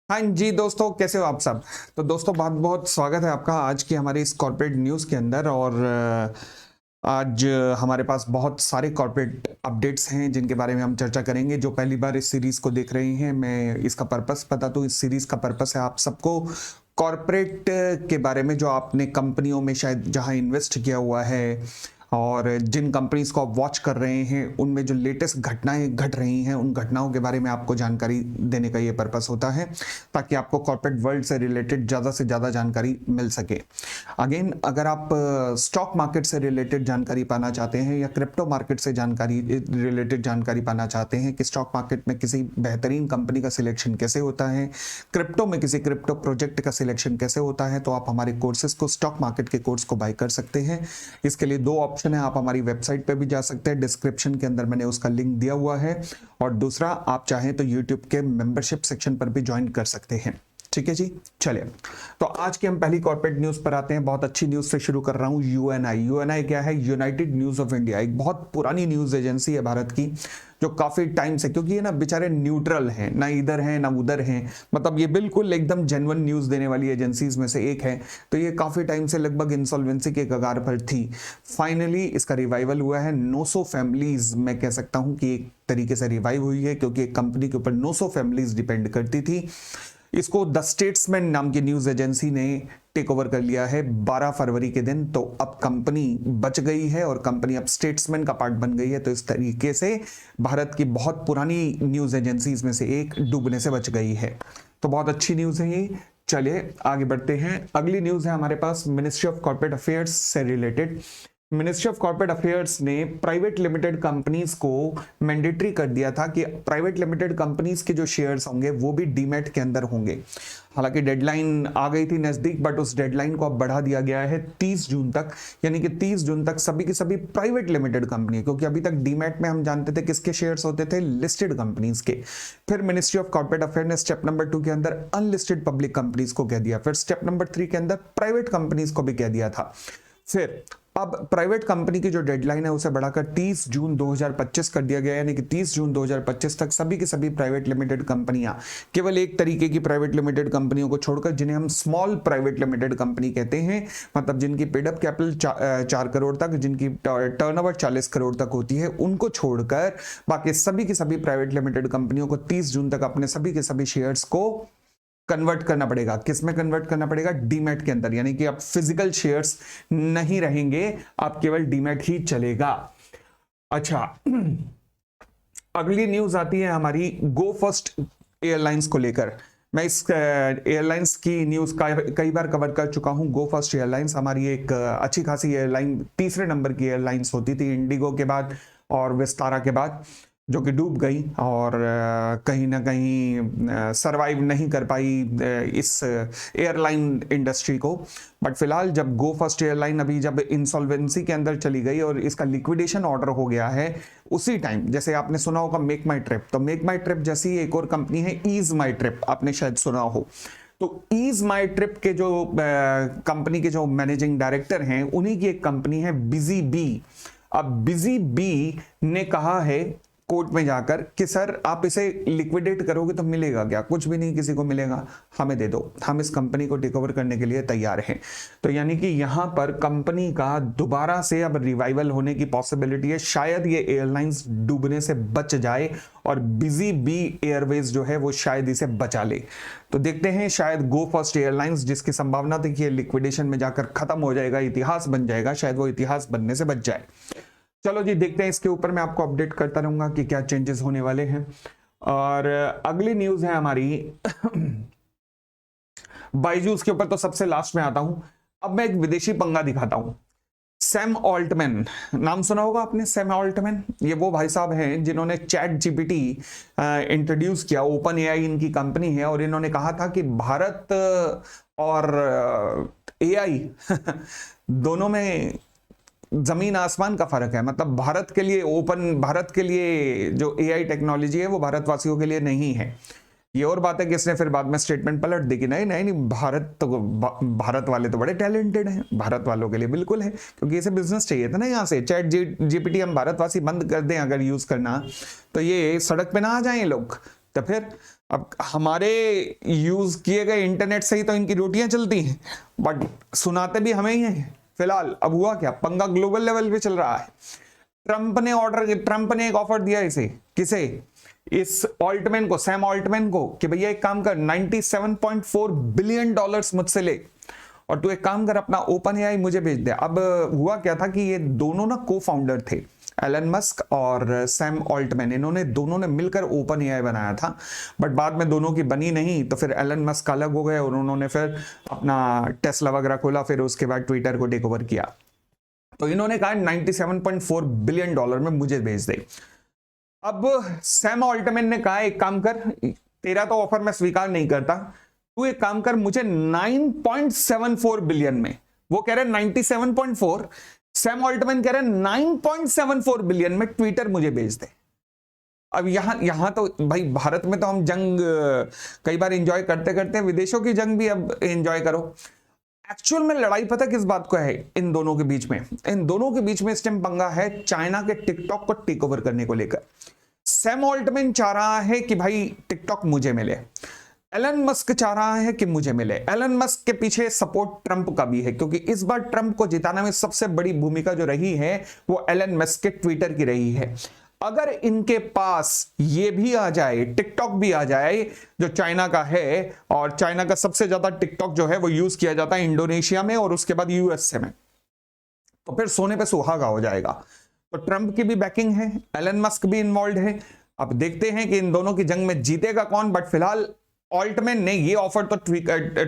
हाँ जी दोस्तों, कैसे हो आप सब। तो दोस्तों बहुत बहुत स्वागत है आपका आज की हमारी इस कॉर्पोरेट न्यूज़ के अंदर। और आज हमारे पास बहुत सारे कॉर्पोरेट अपडेट्स हैं जिनके बारे में हम चर्चा करेंगे। जो पहली बार इस सीरीज़ को देख रहे हैं, मैं इसका पर्पस बता दूं। इस सीरीज़ का पर्पस है आप सबको कॉर्पोरेट के बारे में, जो आपने कंपनियों में शायद जहां इन्वेस्ट किया हुआ है और जिन कंपनीज को आप वॉच कर रहे हैं, उनमें जो लेटेस्ट घटनाएं घट रही हैं, उन घटनाओं के बारे में आपको जानकारी देने का ये पर्पस होता है, ताकि आपको कॉर्पोरेट वर्ल्ड से रिलेटेड ज़्यादा से ज़्यादा जानकारी मिल सके। अगेन, अगर आप स्टॉक मार्केट से रिलेटेड जानकारी पाना चाहते हैं या क्रिप्टो मार्केट से जानकारी रिलेटेड जानकारी पाना चाहते हैं कि स्टॉक मार्केट में किसी बेहतरीन कंपनी का सिलेक्शन कैसे होता है, क्रिप्टो में किसी क्रिप्टो प्रोजेक्ट का सिलेक्शन कैसे होता है, तो आप हमारे कोर्सेज को, स्टॉक मार्केट के कोर्स को बाय कर सकते हैं। इसके लिए दो ऑप्शन है, आप हमारी वेबसाइट पे भी जा सकते हैं, डिस्क्रिप्शन के अंदर मैंने उसका लिंक दिया हुआ है, और दूसरा आप चाहें तो यूट्यूब के मेंबरशिप सेक्शन पर भी ज्वाइन कर सकते हैं। ठीक है जी, चलिए। तो आज की हम पहली कॉर्पोरेट न्यूज पर आते हैं। बहुत अच्छी न्यूज से शुरू कर रहा हूं। यूएनआई, यूएनआई क्या है? यूनाइटेड न्यूज ऑफ इंडिया, एक बहुत पुरानी न्यूज एजेंसी है भारत की, जो काफी टाइम से, क्योंकि ये ना बेचारे न्यूट्रल हैं, ना इधर हैं ना उधर हैं, मतलब ये बिल्कुल एकदम जेन्युइन न्यूज देने वाली एजेंसीज में से एक है। तो ये काफी टाइम से लगभग इंसॉल्वेंसी के कगार पर थी। फाइनली इसका रिवाइवल हुआ है। 900 फैमिलीज, मैं कह सकता हूं कि एक तरीके से रिवाइव हुई है, क्योंकि एक कंपनी के ऊपर 900 फैमिलीज डिपेंड करती थी। इसको द स्टेट्समैन नाम की न्यूज एजेंसी ने टेक ओवर कर लिया है 12 फरवरी के दिन। तो अब कंपनी बच गई है और कंपनी अब स्टेट्समैन का पार्ट बन गई है। तो इस तरीके से भारत की बहुत पुरानी न्यूज एजेंसीज में से एक डूबने से बच गई है। तो बहुत अच्छी न्यूज है ये। चलिए आगे बढ़ते हैं। अगली न्यूज है हमारे पास मिनिस्ट्री ऑफ कॉर्पोरेट अफेयर्स से related. Ministry of corporate affairs ने प्राइवेट लिमिटेड कंपनीज को मैंडेटरी कर दिया था कि प्राइवेट लिमिटेड कंपनीज के जो शेयर्स होंगे वो भी डीमैट के अंदर होंगे। हालांकि डेडलाइन आ गई थी नजदीक, बट उस डेडलाइन को अब बढ़ा दिया गया है 30 जून तक। यानी कि 30 जून तक सभी की सभी प्राइवेट लिमिटेड कंपनी, क्योंकि अभी तक डीमैट में हम जानते थे किसके शेयर्स होते थे, लिस्टेड कंपनीज के। फिर मिनिस्ट्री ऑफ कॉर्पोरेट अफेयर ने स्टेप नंबर 2 के अंदर अनलिस्टेड पब्लिक कंपनीज को कह दिया। फिर स्टेप नंबर 3 के अंदर प्राइवेट कंपनीज को भी कह दिया था। फिर अब प्राइवेट कंपनी की जो डेडलाइन है उसे बढ़ाकर 30 जून 2025 कर दिया गया। यानी कि 30 जून 2025 तक सभी की सभी प्राइवेट लिमिटेड कंपनियां, केवल एक तरीके की प्राइवेट लिमिटेड कंपनियों को छोड़कर, जिन्हें हम स्मॉल प्राइवेट लिमिटेड कंपनी कहते हैं, मतलब जिनकी पेडअप कैपिटल 4 करोड़ तक, जिनकी टर्नओवर 40 करोड़ तक होती है, उनको छोड़कर बाकी सभी की सभी प्राइवेट लिमिटेड कंपनियों को 30 जून तक अपने सभी के सभी शेयर्स को कन्वर्ट करना पड़ेगा। किस में कन्वर्ट करना पड़ेगा? डीमैट के अंदर। यानी कि अब फिजिकल शेयर्स नहीं रहेंगे, अब केवल डीमैट ही चलेगा। अच्छा, अगली न्यूज आती है हमारी गो फर्स्ट एयरलाइंस को लेकर। मैं इस एयरलाइंस की न्यूज कई बार कवर कर चुका हूं। गो फर्स्ट एयरलाइंस हमारी एक अच्छी खासी एयरलाइन, तीसरे नंबर की एयरलाइंस होती थी इंडिगो के बाद और विस्तारा के बाद, जो कि डूब गई और कहीं ना कहीं सरवाइव नहीं कर पाई इस एयरलाइन इंडस्ट्री को। बट फिलहाल जब गो फर्स्ट एयरलाइन अभी जब इंसॉल्वेंसी के अंदर चली गई और इसका लिक्विडेशन ऑर्डर हो गया है, उसी टाइम जैसे आपने सुना होगा मेक माई ट्रिप, तो मेक माई ट्रिप जैसी एक और कंपनी है ईज माई ट्रिप, आपने शायद सुना हो। तो ईज माई ट्रिप के जो कंपनी के जो मैनेजिंग डायरेक्टर हैं, उन्हीं की एक कंपनी है बिजी बी। अब बिजी बी ने कहा है कोर्ट में जाकर कि सर आप इसे लिक्विडेट करोगे तो मिलेगा क्या? कुछ भी नहीं किसी को मिलेगा, हमें दे दो, हम इस कंपनी को टेक ओवर करने के लिए तैयार हैं। तो यानी कि यहां पर कंपनी का दोबारा से अब रिवाइवल होने की पॉसिबिलिटी है। शायद ये एयरलाइंस डूबने से बच जाए और बिजी बी एयरवेज जो है वो शायद इसे बचा ले। तो देखते हैं, शायद गो फर्स्ट एयरलाइंस, जिसकी संभावना थी कि लिक्विडेशन में जाकर खत्म हो जाएगा, इतिहास बन जाएगा, शायद वो इतिहास बनने से बच जाए। चलो जी, देखते हैं। इसके ऊपर मैं आपको अपडेट करता रहूंगा कि क्या चेंजेस होने वाले हैं। और अगली न्यूज है हमारी बायजूस के ऊपर। तो सबसे लास्ट में आता हूं। अब मैं एक विदेशी पंगा दिखाता हूं। सैम ऑल्टमैन, नाम सुना होगा आपने, सैम ऑल्टमैन। ये वो भाई साहब हैं जिन्होंने चैट जीपीटी इंट्रोड्यूस किया। ओपन एआई इनकी कंपनी है और इन्होंने कहा था कि भारत और एआई दोनों में जमीन आसमान का फर्क है। मतलब भारत के लिए ओपन, भारत के लिए जो एआई टेक्नोलॉजी है वो भारतवासियों के लिए नहीं है। ये और बात है कि इसने फिर बाद में स्टेटमेंट पलट दी कि नहीं नहीं नहीं, भारत वाले तो बड़े टैलेंटेड हैं, भारत वालों के लिए बिल्कुल है, क्योंकि इसे बिजनेस चाहिए था ना। यहाँ से चैट जीपीटी हम भारतवासी बंद कर दें अगर यूज करना, तो ये सड़क पे ना आ जाएं लोग। तो फिर अब हमारे यूज किए गए इंटरनेट से ही तो इनकी रोटियां चलती हैं, बट सुनाते भी हमें ही हैं। फिलहाल अब हुआ क्या, पंगा ग्लोबल लेवल पे चल रहा है। ट्रंप ने एक ऑफर दिया इसे, किसे, इस ऑल्टमैन को, सैम ऑल्टमैन को, कि भैया एक काम कर, $97.4 बिलियन मुझसे ले और तू एक काम कर, अपना ओपन एआई मुझे भेज दे। अब हुआ क्या था कि ये दोनों ना को फाउंडर थे, एलन मस्क और सैम ऑल्टमैन, इन्होंने दोनों ने मिलकर ओपन एआई बनाया था, बट बाद में दोनों की बनी नहीं, तो फिर एलन मस्क अलग हो गए और उन्होंने फिर अपना टेस्ला वगैरह खोला, फिर उसके बाद ट्विटर को टेक ओवर किया। तो इन्होंने कहा $97.4 बिलियन में मुझे भेज दे। अब सैम ऑल्टमैन ने कहा एक काम कर, तेरा तो ऑफर मैं स्वीकार नहीं करता, तू एक काम कर, मुझे 9.74 बिलियन में, वो कह रहे 97.4, सैम ऑल्टमैन कह रहे 9.74 बिलियन में ट्विटर मुझे भेज दे। अब यहां तो भाई भारत में तो हम जंग कई बार एंजॉय करते करते विदेशों की जंग भी अब एंजॉय करो। एक्चुअल में लड़ाई पता किस बात को है इन दोनों के बीच में, इन दोनों के बीच में इस टाइम पंगा है चाइना के टिकटॉक को टेक ओवर करने को लेकर। सैम ऑल्टमैन चाह रहा है कि भाई टिकटॉक मुझे मिले, एलन मस्क चाह रहा है कि मुझे मिले। एलन मस्क के पीछे सपोर्ट ट्रंप का भी है, क्योंकि इस बार ट्रंप को जिताने में सबसे बड़ी भूमिका जो रही है वो एलन मस्क के ट्विटर की रही है। अगर इनके पास ये भी आ जाए, टिकटॉक भी आ जाए जो चाइना का है, और चाइना का सबसे ज्यादा टिकटॉक जो है वो यूज किया जाता है इंडोनेशिया में और उसके बाद यूएसए में, तो फिर सोने पे सुहागा हो जाएगा। तो ट्रंप की भी बैकिंग है, एलन मस्क भी इन्वॉल्व है। अब देखते हैं कि इन दोनों की जंग में जीतेगा कौन, बट फिलहाल ऑल्टमैन ने ये ऑफर तो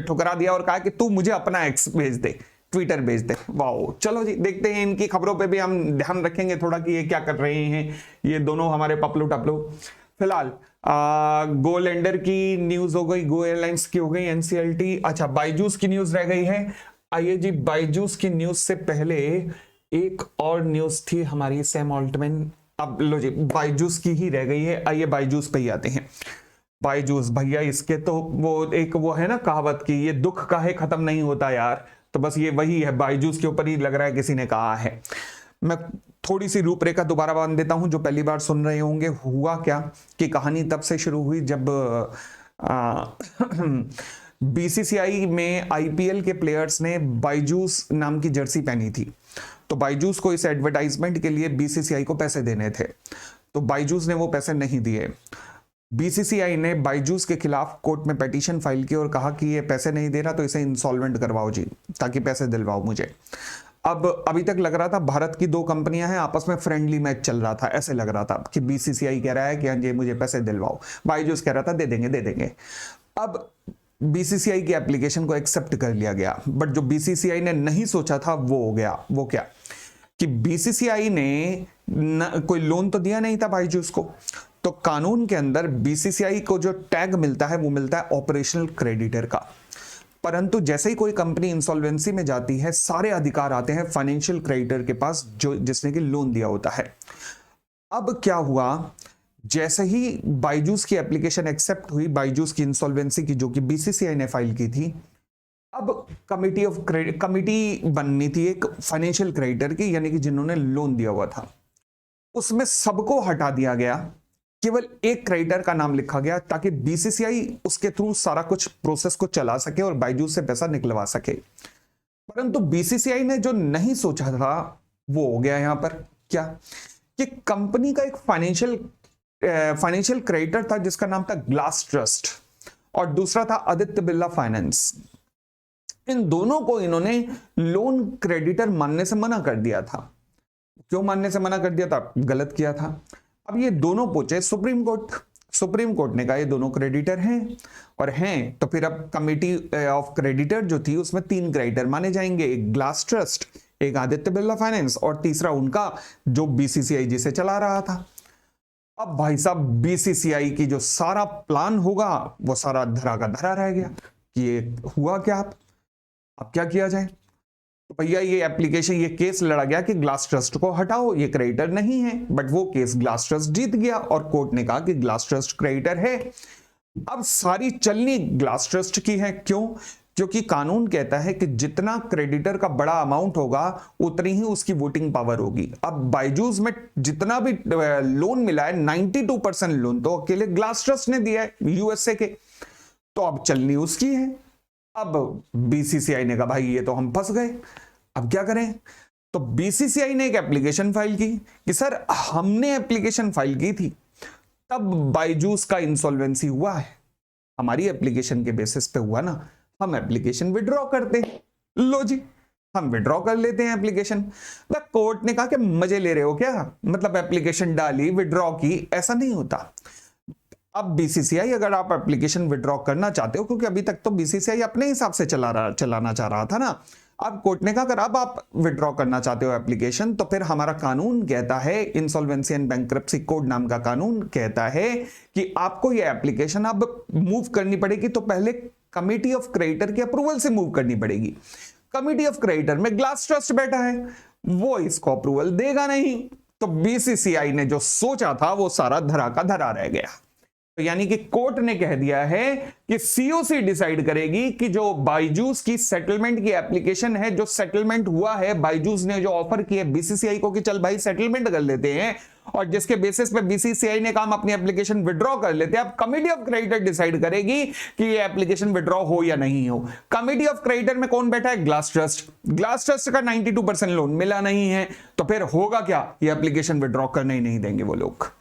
ठुकरा दिया और कहा कि तू मुझे अपना एक्स भेज दे, ट्विटर भेज दे। वाओ, चलो जी देखते हैं, इनकी खबरों पे भी हम ध्यान रखेंगे थोड़ा कि ये क्या कर रहे हैं ये दोनों हमारे पपलू टपलू। फिलहाल गो लैंडर की न्यूज हो गई, गो एयरलाइंस की हो गई, एनसीएलटी, अच्छा बायजूस की न्यूज रह गई है। आइए जी, बायजूस की न्यूज से पहले एक और न्यूज थी हमारी, सैम ऑल्टमैन, अब लो जी बायजूस की ही रह गई है। आइए बायजूस पे ही आते हैं। बायजूस भैया, इसके तो वो है ना कहावत की, ये दुख काहे खत्म नहीं होता यार, तो बस ये वही है, बायजूस के ऊपर ही लग रहा है किसी ने कहा है। मैं थोड़ी सी रूपरेखा दोबारा बांध देता हूं, जो पहली बार सुन रहे होंगे। हुआ क्या कि कहानी तब से शुरू हुई जब बीसीसीआई में आईपीएल के प्लेयर्स ने बायजूस नाम की जर्सी पहनी थी, तो बायजूस को इस एडवर्टाइजमेंट के लिए बीसीसीआई को पैसे देने थे, तो बायजूस ने वो पैसे नहीं दिए। बीसीसीआई ने बायजूस के खिलाफ कोर्ट में पिटीशन फाइल की और कहा कि ये पैसे नहीं दे रहा तो इसे इंसॉल्वेंट करवाओ जी, ताकि पैसे दिलवाओ मुझे। अब अभी तक लग रहा था भारत की दो कंपनियां हैं, आपस में फ्रेंडली मैच चल रहा था, ऐसे लग रहा था कि बीसीसीआई कह रहा है कि हाँ जी मुझे पैसे दिलवाओ, बायजूस कह रहा था दे देंगे दे देंगे। अब बीसीसीआई की एप्लीकेशन को एक्सेप्ट कर लिया गया, बट जो बीसीसीआई ने नहीं सोचा था वो हो गया। वो क्या कि बीसीसीआई ने कोई लोन तो दिया नहीं था बायजूस को, तो कानून के अंदर बीसीसीआई को जो टैग मिलता है वो मिलता है ऑपरेशनल क्रेडिटर का। परंतु जैसे ही कोई कंपनी इंसॉल्वेंसी में जाती है, सारे अधिकार आते हैं फाइनेंशियल क्रेडिटर के पास, जो जिसने कि लोन दिया होता है। अब क्या हुआ, जैसे ही बायजूस की एप्लीकेशन एक्सेप्ट हुई, बायजूस की इंसॉल्वेंसी की जो कि बीसीसीआई ने फाइल की थी, अब कमिटी बननी थी एक फाइनेंशियल क्रेडिटर की, यानी कि जिन्होंने लोन दिया हुआ था, उसमें सबको हटा दिया गया, केवल एक क्रेडिटर का नाम लिखा गया ताकि बीसीसीआई उसके थ्रू सारा कुछ प्रोसेस को चला सके और बायजूस से पैसा निकलवा सके। परंतु बीसीसीआई ने जो नहीं सोचा था वो हो गया यहां पर। क्या कि कंपनी का एक फाइनेंशियल क्रेडिटर था जिसका नाम था ग्लास ट्रस्ट, और दूसरा था आदित्य बिरला फाइनेंस। इन दोनों को इन्होंने लोन क्रेडिटर मानने से मना कर दिया था। क्यों मानने से मना कर दिया था? गलत किया था। अब ये दोनों पहुंचे सुप्रीम कोर्ट। सुप्रीम कोर्ट ने कहा ये दोनों क्रेडिटर हैं, और हैं तो फिर अब कमिटी ऑफ क्रेडिटर जो थी उसमें 3 क्रेडिटर माने जाएंगे, एक ग्लास ट्रस्ट, एक आदित्य बिरला फाइनेंस और तीसरा उनका जो बीसीसीआई जिसे चला रहा था। अब भाई साहब बीसीसीआई की जो सारा प्लान होगा वो सारा धरा का धरा रह गया कि ये हुआ क्या, अब क्या किया जाए। तो भैया ये एप्लीकेशन, ये केस लड़ा गया कि ग्लास ट्रस्ट को हटाओ, ये क्रेडिटर नहीं है, बट वो केस ग्लास ट्रस्ट जीत गया और कोर्ट ने कहा कि ग्लास ट्रस्ट क्रेडिटर है। अब सारी चलनी ग्लास ट्रस्ट की है। क्यों? क्योंकि कानून कहता है कि जितना क्रेडिटर का बड़ा अमाउंट होगा उतनी ही उसकी वोटिंग पावर होगी। अब बायजूस में जितना भी लोन मिला है 92% लोन तो अकेले ग्लास ट्रस्ट ने दिया है यूएसए के, तो अब चलनी उसकी है। अब बीसीसीआई ने कहा भाई ये तो हम फंस गए, अब क्या करें। तो बीसीसीआई ने एक एप्लीकेशन फाइल की कि सर हमने एप्लीकेशन फाइल की थी तब बायजूस का इंसॉल्वेंसी हुआ है, हमारी एप्लीकेशन के बेसिस पे हुआ ना, हम एप्लीकेशन विड्रॉ करते हैं। लो जी हम विड्रॉ कर लेते हैं एप्लीकेशन। कोर्ट ने कहा कि मजे ले रहे हो क्या, मतलब एप्लीकेशन डाली विड्रॉ की, ऐसा नहीं होता। अब बीसीसीआई अगर आप एप्लीकेशन विड्रॉ करना चाहते हो, क्योंकि अभी तक तो बीसीसीआई अपने हिसाब से चलाना चाह रहा था ना, अब कोर्ट ने कहा अगर अब आप विड्रॉ करना चाहते हो एप्लीकेशन तो फिर हमारा कानून कहता है, इंसॉल्वेंसी एंड बैंक्रप्सी कोड नाम का कानून कहता है कि आपको ये एप्लीकेशन अब मूव करनी पड़ेगी, तो पहले कमिटी ऑफ क्रेडिटर की अप्रूवल से मूव करनी पड़ेगी। कमिटी ऑफ क्रेडिटर में ग्लास ट्रस्ट बैठा है, वो इसको अप्रूवल देगा नहीं, तो बीसीसीआई ने जो सोचा था वो सारा धरा का धरा रह गया। तो यानी कि कोर्ट ने कह दिया है कि सीओसी डिसाइड करेगी कि जो बायजूस की सेटलमेंट की एप्लीकेशन है, जो सेटलमेंट हुआ है, बायजूस ने जो ऑफर किया बीसीसीआई को कि चल भाई सेटलमेंट कर लेते हैं, और जिसके बेसिस पे बीसीसीआई ने कहा अपनी एप्लीकेशन विड्रॉ कर लेते हैं, अब कमिटी ऑफ क्रेडिटर डिसाइड करेगी कि ये एप्लीकेशन विड्रॉ हो या नहीं हो। कमिटी ऑफ क्रेडिटर में कौन बैठा है? Glass trust. ग्लास ट्रस्ट का 92% लोन मिला नहीं है, तो फिर होगा क्या, ये एप्लीकेशन विड्रॉ करने ही नहीं देंगे वो लोग।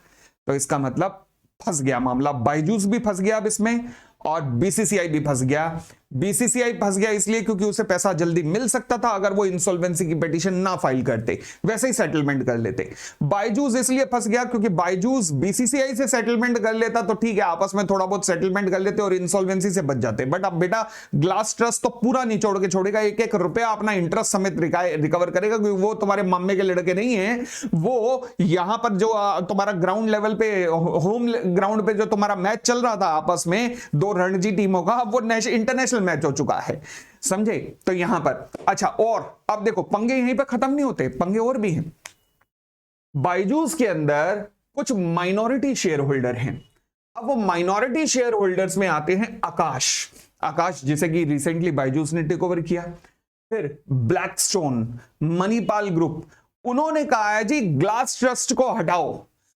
तो इसका मतलब फंस गया मामला, बायजूस भी फंस गया अब इसमें और बीसीसीआई भी फंस गया। बीसीसीआई फंस गया इसलिए क्योंकि उसे पैसा जल्दी मिल सकता था अगर वो इंसॉल्वेंसी की पिटीशन ना फाइल करते, वैसे ही सेटलमेंट कर लेते। बायजूस इसलिए फंस गया क्योंकि बायजूस बीसीसीआई से सेटलमेंट कर लेता तो ठीक है, आपस में थोड़ा बहुत सेटलमेंट कर लेते और इंसॉल्वेंसी से बच जाते, बट अब बेटा ग्लास ट्रस्ट तो पूरा निचोड़ के छोड़ेगा, एक एक रुपया अपना इंटरेस्ट समेत रिकवर करेगा, क्योंकि वो तुम्हारे मामे के लड़के नहीं है, वो यहां पर जो तुम्हारा ग्राउंड लेवल पे, होम ग्राउंड पे जो तुम्हारा मैच चल रहा था आपस में दो रणजी टीमों का, वो इंटरनेशनल मैच हो चुका है, समझे। तो यहां पर अच्छा, और अब देखो पंगे यहीं पे खत्म नहीं होते, पंगे और भी हैं। बायजूस के अंदर कुछ माइनॉरिटी शेयर होल्डर हैं। अब वो माइनॉरिटी शेयर होल्डर्स में आते हैं आकाश जिसे कि रिसेंटली बायजूस ने टेक ओवर किया, फिर ब्लैकस्टोन, मणिपाल ग्रुप, उन्होंने कहा है जी ग्लास ट्रस्ट को हटाओ।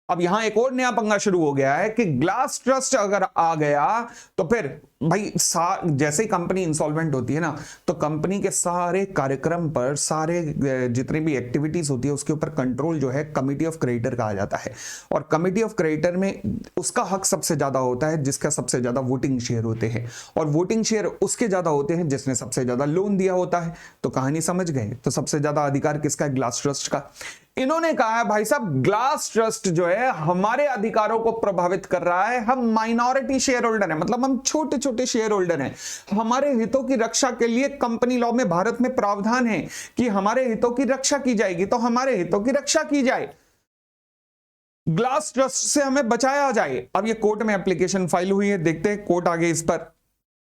अब यहां एक और नया पंगा शुरू हो गया है कि ग्लास ट्रस्ट अगर आ गया तो फिर भाई जैसे ही कंपनी इंसॉल्वेंट होती है ना, तो कंपनी के सारे कार्यक्रम पर, सारे जितनी भी एक्टिविटीज होती है उसके ऊपर कंट्रोल जो है कमिटी ऑफ क्रेडिटर का आ जाता है। और कमिटी ऑफ क्रेडिटर में उसका हक सबसे ज्यादा होता है जिसका सबसे ज्यादा वोटिंग शेयर होते हैं, और वोटिंग शेयर उसके ज्यादा होते हैं जिसने सबसे ज्यादा लोन दिया होता है। तो कहानी समझ गए, तो सबसे ज्यादा अधिकार किसका है? ग्लास ट्रस्ट का। इन्होंने कहा है भाई साहब ग्लास ट्रस्ट जो है हमारे अधिकारों को प्रभावित कर रहा है, हम माइनॉरिटी शेयर होल्डर हैं, मतलब हम छोटे छोटे शेयर होल्डर हैं, हमारे हितों की रक्षा के लिए कंपनी लॉ में भारत में प्रावधान है कि हमारे हितों की रक्षा की जाएगी, तो हमारे हितों की रक्षा की जाए, ग्लास ट्रस्ट से हमें बचाया जाए। अब ये कोर्ट में एप्लीकेशन फाइल हुई है, देखते हैं कोर्ट आगे इस पर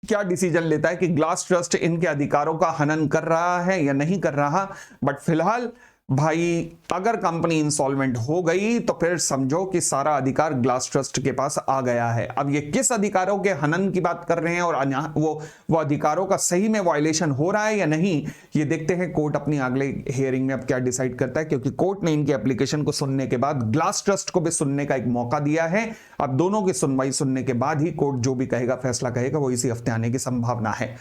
क्या डिसीजन लेता है कि ग्लास ट्रस्ट इनके अधिकारों का हनन कर रहा है या नहीं कर रहा। बट फिलहाल भाई अगर कंपनी इंसॉल्वेंट हो गई तो फिर समझो कि सारा अधिकार ग्लास ट्रस्ट के पास आ गया है। अब ये किस अधिकारों के हनन की बात कर रहे हैं और वो अधिकारों का सही में वायलेशन हो रहा है या नहीं, ये देखते हैं कोर्ट अपनी अगले हियरिंग में अब क्या डिसाइड करता है, क्योंकि कोर्ट ने इनकी एप्लीकेशन को सुनने के बाद ग्लास ट्रस्ट को भी सुनने का एक मौका दिया है। अब दोनों की सुनवाई सुनने के बाद ही कोर्ट जो भी कहेगा, फैसला कहेगा, वो इसी हफ्ते आने की संभावना है।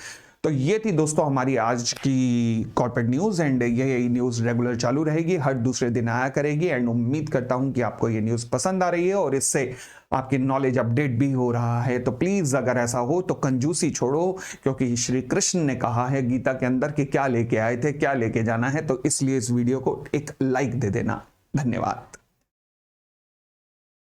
तो ये थी दोस्तों हमारी आज की कॉर्पोरेट न्यूज़, एंड यही न्यूज़ रेगुलर चालू रहेगी, हर दूसरे दिन आया करेगी। एंड उम्मीद करता हूं कि आपको ये न्यूज़ पसंद आ रही है और इससे आपकी नॉलेज अपडेट भी हो रहा है। तो प्लीज़ अगर ऐसा हो तो कंजूसी छोड़ो, क्योंकि श्री कृष्ण ने कहा है गीता के अंदर कि क्या लेके आए थे क्या लेके जाना है। तो इसलिए इस वीडियो को एक लाइक दे देना। धन्यवाद।